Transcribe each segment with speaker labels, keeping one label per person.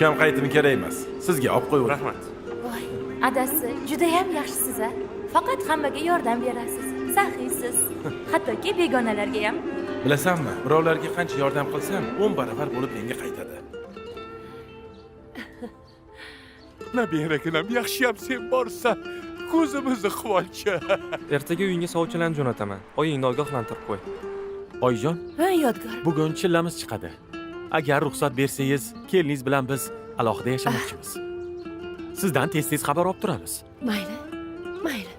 Speaker 1: Ukam qaytimi kerak emas. Sizga olib qo'ying.
Speaker 2: Rahmat.
Speaker 3: Voy, adasi juda ham yaxshisiz a. Faqat hammaga yordam berasiz. Saxiysiz. Hattoki begonalarga ham.
Speaker 1: Bilasanmi, birovlarga qancha yordam qilsam, 10 baravar bo'lib menga qaytadi.
Speaker 2: Nabiraginam yaxshiyam sen borsan, ko'zimizni quvonchi.
Speaker 4: Ertaga uyingga sovchilarni jo'nataman. Oyingni ogohlantirib qo'y.
Speaker 1: Oyijon,
Speaker 3: Ha, yodgor.
Speaker 1: bugun chillamiz chiqadi. Agar ruxsat bersangiz, keliningiz bilan biz alohida yashamoqchimiz. Sizdan tez-tez xabar olib turamiz.
Speaker 3: Mayli. Mayli.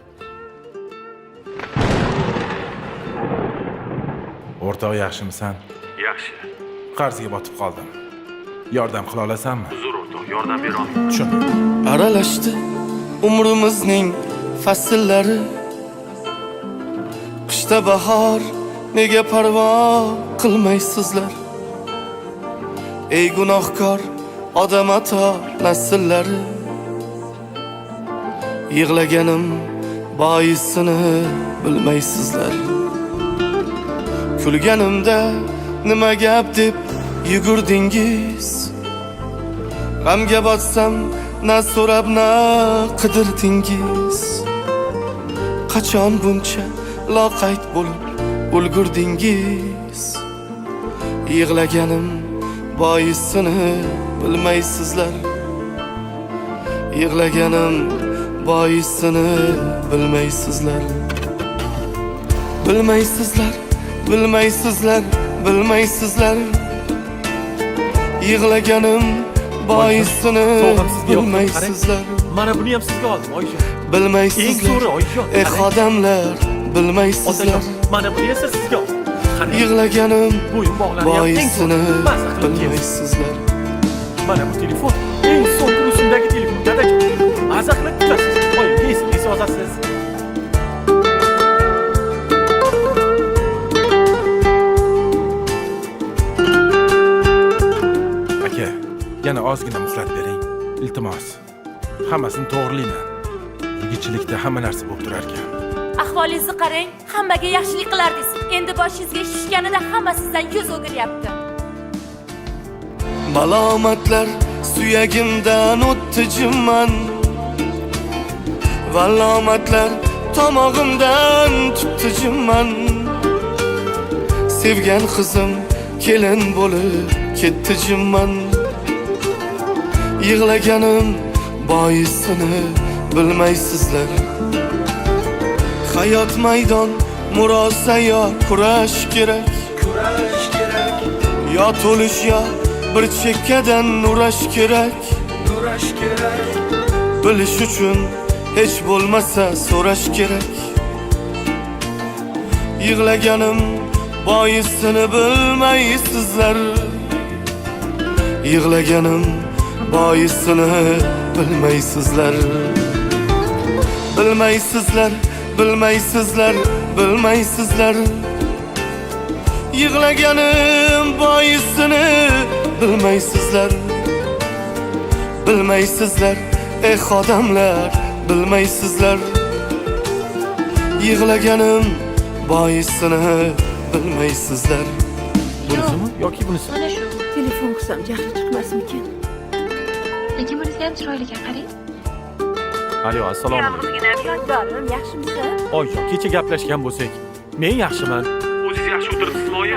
Speaker 1: O'rtoq, yaxshimisan?
Speaker 2: Yaxshi.
Speaker 1: Qarzga botib qoldim. Yordam qila olasanmi?
Speaker 2: Uzr o'rtoq, yordam bera olaman.
Speaker 1: Tushundim.
Speaker 5: Aralashdi umrimizning fasllari. Qishda bahor nega parvo qilmaysizlar? Ey gunohkor odam ato nasllari. Yig'laganim boisini bilmaysizlar. Kulganimda nima gap deb yugurdingiz? G'amga botsam na so'rab na qidirdingiz. Qachon buncha loqayd bo'lib ulgurdingiz? Yig'laganim boisini bilmaysizlar. Yig'laganim boisini bilmaysizlar. Bilmaysizlar, bilmaysizlar, bilmaysizlar. Yig'laganim boisini bilmaysizlar.
Speaker 1: Mana buni ham sizga oldim, Oyijon.
Speaker 5: Bilmaysizlar.
Speaker 1: Eng zo'ri, Oyijon.
Speaker 5: Odamlar bilmaysizlar.
Speaker 1: Mana buni esa sizga oldim.
Speaker 5: Yig'laganim
Speaker 1: Bo'yin bog'lari ham eng
Speaker 5: boisini
Speaker 1: zo'ri. Mazza qilib keldim.
Speaker 5: bilmaysizlar.
Speaker 1: Mana bu telefon eng so'nggi rusumdagi telefon. Dadajon, mazza qilib tutasiz. Oyimga esga yozasiz. Aka, yana ozgina muhlat bering. Iltimos. Hammasini to'g'rilayman. Yigitchilikda hamma narsa bo'lib turar ekan.
Speaker 3: Ahvolingizni qarang, hammaga yaxshilik qilardingiz. Endi boshingizga ish tushganida hamma sizdan yuz o'giryapti.
Speaker 5: Malomatlar suyagimdan o'tdi jimman. Valomatlar tomog'imdan tutdi jimman. Sevgan qizim kelin bo'lib ketdi jimman. Yig'laganim boisini bilmaysizlar. Hayot maydon murosa yo kurash kerak. Yo to'lish yo bir chekkadan nurash kerak. Bilish uchun hech bo'lmasa so'rash kerak. Yig'laganim boisini bilmaysizlar. Yig'laganim boisini bilmaysizlar. Bilmaysizlar, bilmaysizlar, bilmaysizlar. Yig'laganim boisini bilmaysizlar. Bilmaysizlar, odamlar bilmaysizlar. Yig'laganim boisini bilmaysizlar.
Speaker 1: Bunisimi yoki bunisi?
Speaker 6: Mana shu.
Speaker 7: Telefon qilsam jahli chiqmasmikin?
Speaker 6: Lekin bunisi ham chiroyli ekan, qarang.
Speaker 1: Alo, assalomu alaykum.
Speaker 3: Yodgorim, yaxshimisan?
Speaker 1: Oyijon, kecha gaplashgan bo'lsak, men yaxshiman.
Speaker 2: O'zingiz yaxshi o'tiribsizmi, oyi?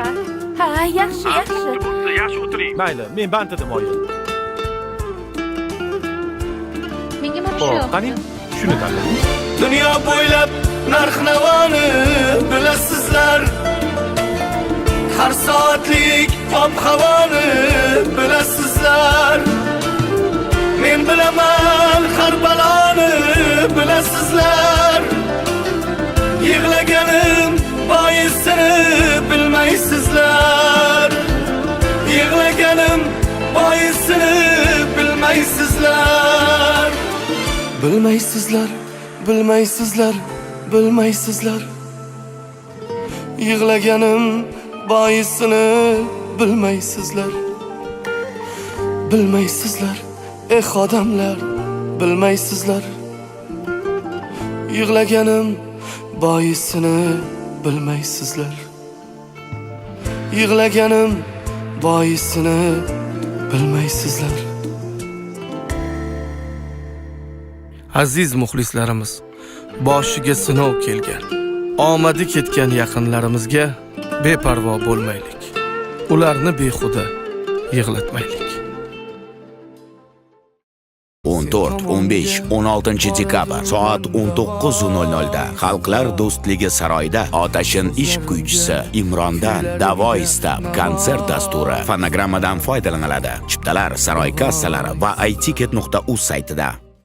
Speaker 3: Ha, yaxshi, yaxshi.
Speaker 2: Bo'lsa yaxshi o'tiring.
Speaker 1: Mayli, men band edim, oyi.
Speaker 6: Menga mana shu
Speaker 1: Xo'p,
Speaker 6: yoqdi.
Speaker 1: qani? Shuni tanlang.
Speaker 5: Dunyo bo'ylab narx-navoni bilasizlar. Har soatlik ob-havoni bilasizlar. Men bilaman har baloni bilasizlar. Yig'laganim boisini bilmaysizlar. Yig'laganim boisini bilmaysizlar. Bilmaysizlar, bilmaysizlar, bilmaysizlar. Yig'laganim boisini bilmaysizlar. Bilmaysizlar, odamlar bilmaysizlar. Yig'laganim boisini bilmaysizlar. Yig'laganim boisini bilmaysizlar. Aziz muxlislarimiz, boshiga sinov kelgan, omadi ketgan yaqinlarimizga beparvo bo'lmaylik. Ularni behuda yig'latmaylik.
Speaker 8: 14, 15, 16 dekabr soat 19:00 da Xalqlar do'stligi saroyida Otashin ishq kuychisi Imrondan Davo istab konsert dasturi fonogrammadan foydalaniladi. Chiptalar saroy kassalari va iticket.uz saytida.